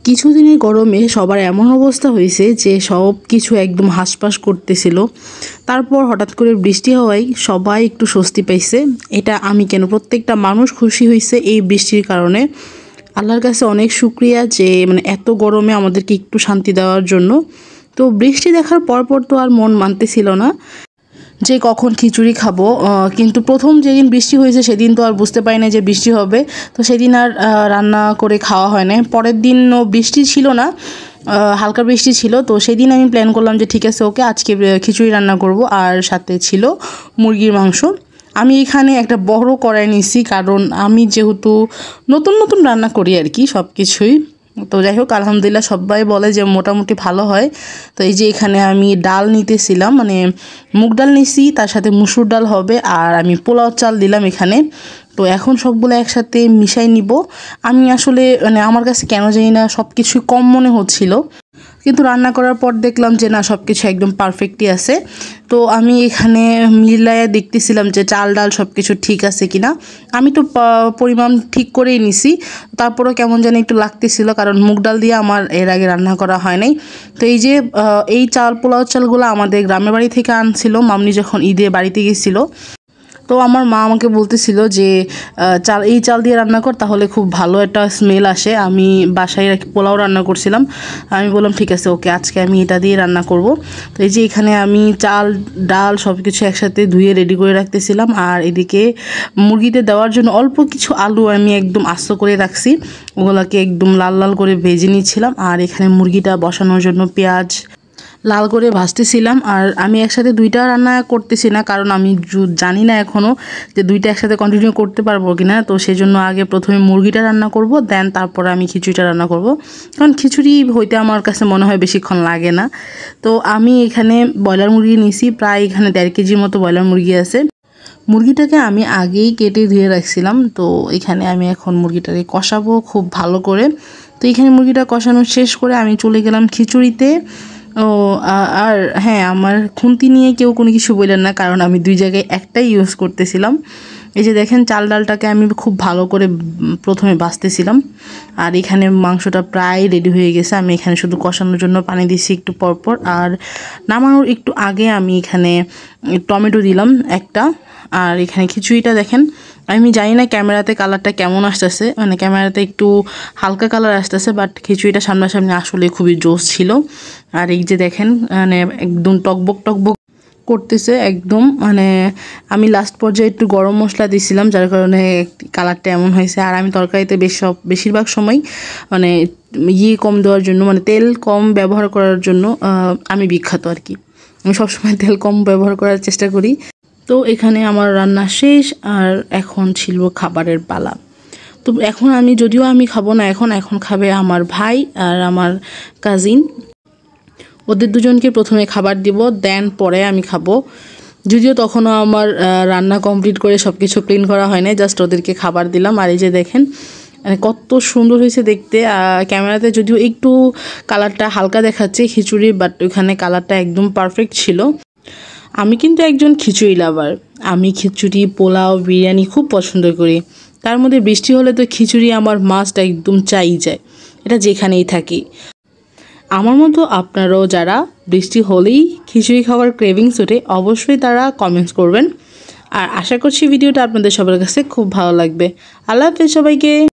কিছুদিনের গরমে সবার এমন অবস্থা হয়েছে যে সব কিছু একদম হাঁসফাঁস করতেছিল। তারপর হঠাৎ করে বৃষ্টি হওয়ায় সবাই একটু স্বস্তি পাইছে। এটা আমি কেন, প্রত্যেকটা মানুষ খুশি হয়েছে এই বৃষ্টির কারণে। আল্লাহর কাছে অনেক শুকরিয়া যে এত গরমে আমাদেরকে একটু শান্তি দেওয়ার জন্য। তো বৃষ্টি দেখার পরপর তো আর মন মানতেছিল না যে কখন খিচুড়ি খাবো, কিন্তু প্রথম যেদিন বৃষ্টি হয়েছে সেদিন তো আর বুঝতে পারি না যে বৃষ্টি হবে। তো সেদিন আর রান্না করে খাওয়া হয় না। পরের দিনও বৃষ্টি ছিল না, হালকা বৃষ্টি ছিল। তো সেদিন আমি প্ল্যান করলাম যে ঠিক আছে, ওকে আজকে খিচুড়ি রান্না করব। আর সাথে ছিল মুরগির মাংস। আমি এখানে একটা বড় কড়াই নিয়েছি, কারণ আমি যেহেতু নতুন নতুন রান্না করি আর কি সব কিছুই। তো যাই হোক, আলহামদুলিল্লাহ সবাই বলে যে মোটামুটি ভালো হয়। তো এই যে এখানে আমি ডাল নিতেছিলাম, মুগ ডাল নিছি, তার সাথে মুসুর ডাল হবে, আর আমি পোলাও চাল দিলাম এখানে। তো এখন সবগুলো একসাথে মিশাই নিব। আমি আসলে আমার কাছে কেন জানি না সব কিছুই কম মনে হচ্ছিল, কিন্তু রান্না করার পর দেখলাম যে না, সব কিছু একদম পারফেক্টই আছে। তো আমি এখানে মিলাইয়া দেখতেছিলাম যে চাল ডাল সব কিছু ঠিক আছে কিনা। আমি তো পরিমাণ ঠিক করেই নিছি, তারপরেও কেমন যেন একটু লাগতেছিল, কারণ মুগ ডাল দিয়ে আমার এর আগে রান্না করা হয় নাই। তো এই যে এই পোলাও চালগুলো আমাদের গ্রামের বাড়ি থেকে আনছিল মামনি যখন ঈদে বাড়িতে গেছিলো। তো আমার মা আমাকে বলতেছিল যে এই চাল দিয়ে রান্না কর, তাহলে খুব ভালো একটা স্মেল আসে। আমি বাসায় পোলাও রান্না করছিলাম, আমি বললাম ঠিক আছে ওকে, আজকে আমি এটা দিয়ে রান্না করব। তো এই যে এখানে আমি চাল ডাল সব কিছু একসাথে ধুয়ে রেডি করে রাখতেছিলাম। আর এদিকে মুরগিতে দেওয়ার জন্য অল্প কিছু আলু আমি একদম আস্ত করে রাখছি, ওগুলোকে একদম লাল লাল করে ভেজে নিচ্ছিলাম। আর এখানে মুরগিটা বসানোর জন্য পেঁয়াজ লাল করে ভাজতেছিলাম। আর আমি একসাথে দুইটা রান্না করতেছি না, কারণ আমি জানি না এখনও যে দুইটা একসাথে কন্টিনিউ করতে পারবো কি না। তো সেই জন্য আগে প্রথমে মুরগিটা রান্না করব, দেন তারপরে আমি খিচুড়িটা রান্না করব, কারণ খিচুড়ি হইতে আমার কাছে মনে হয় বেশিক্ষণ লাগে না। তো আমি এখানে ব্রয়লার মুরগি নিয়েছি, প্রায় এখানে 1.5 কেজির মতো ব্রয়লার মুরগি আছে। মুরগিটাকে আমি আগেই কেটে ধুয়ে রাখছিলাম। তো এখানে আমি এখন মুরগিটাকে কষাবো খুব ভালো করে। তো এখানে মুরগিটা কষানো শেষ করে আমি চলে গেলাম খিচুড়িতে। আর হ্যাঁ, আমার খুন্তি নিয়ে কেউ কোনো কিছু বললেন না, কারণ আমি দুই জায়গায় একটাই ইউজ করতেছিলাম। এই যে দেখেন, চাল ডালটাকে আমি খুব ভালো করে প্রথমে ভাজতেছিলাম। আর এখানে মাংসটা প্রায় রেডি হয়ে গেছে। আমি এখানে শুধু কষানোর জন্য পানি দিছি একটু পরপর। আর নামানোর একটু আগে আমি এখানে টমেটো দিলাম একটা। আর এখানে খিচুড়িটা দেখেন, আমি জানি না ক্যামেরাতে কালারটা কেমন আসতেছে, ক্যামেরাতে একটু হালকা কালার আসতেছে, বাট খিচুড়িটা সামনাসামনি আসলে খুবই জোস ছিল। আর এই যে দেখেন, একদম টকবক টকবক করতেছে একদম। আমি লাস্ট পর্যায়ে একটু গরম মশলা দিয়েছিলাম, যার কারণে কালারটা এমন হয়েছে। আর আমি তরকারিতে বেশিরভাগ সময় কম দেওয়ার জন্য, তেল কম ব্যবহার করার জন্য আমি বিখ্যাত আর কি। আমি সবসময় তেল কম ব্যবহার করার চেষ্টা করি। তো এখানে আমার রান্না শেষ, আর এখন ছিল খাবারের পালা। তো এখন যদিও আমি খাবো না, এখন খাবে আমার ভাই আর আমার কাজিন। ওদের দুজনকে প্রথমে খাবার দিব, দেন পরে আমি খাবো। যদিও তখনও আমার রান্না কমপ্লিট করে সব কিছু ক্লিন করা হয় না, জাস্ট ওদেরকে খাবার দিলাম। আর এই যে দেখেন কত সুন্দর হয়েছে দেখতে। ক্যামেরাতে যদিও একটু কালারটা হালকা দেখাচ্ছে খিচুড়ি, বাট ওইখানে কালারটা একদম পারফেক্ট ছিল। আমি কিন্তু একজন খিচুড়ি লাভার। আমি খিচুড়ি, পোলাও, বিরিয়ানি খুব পছন্দ করি। তার মধ্যে বৃষ্টি হলে তো খিচুড়ি আমার মাস্ট, একদম চাই যায়, এটা যেখানেই থাকি। আমার মতো আপনারাও যারা বৃষ্টি হলেই খিচুড়ি খাওয়ার ক্রেভিংস ওঠে, অবশ্যই তারা কমেন্টস করবেন। আর আশা করছি ভিডিওটা আপনাদের সবার কাছে খুব ভালো লাগবে। আল্লাহ হাফেজ সবাইকে।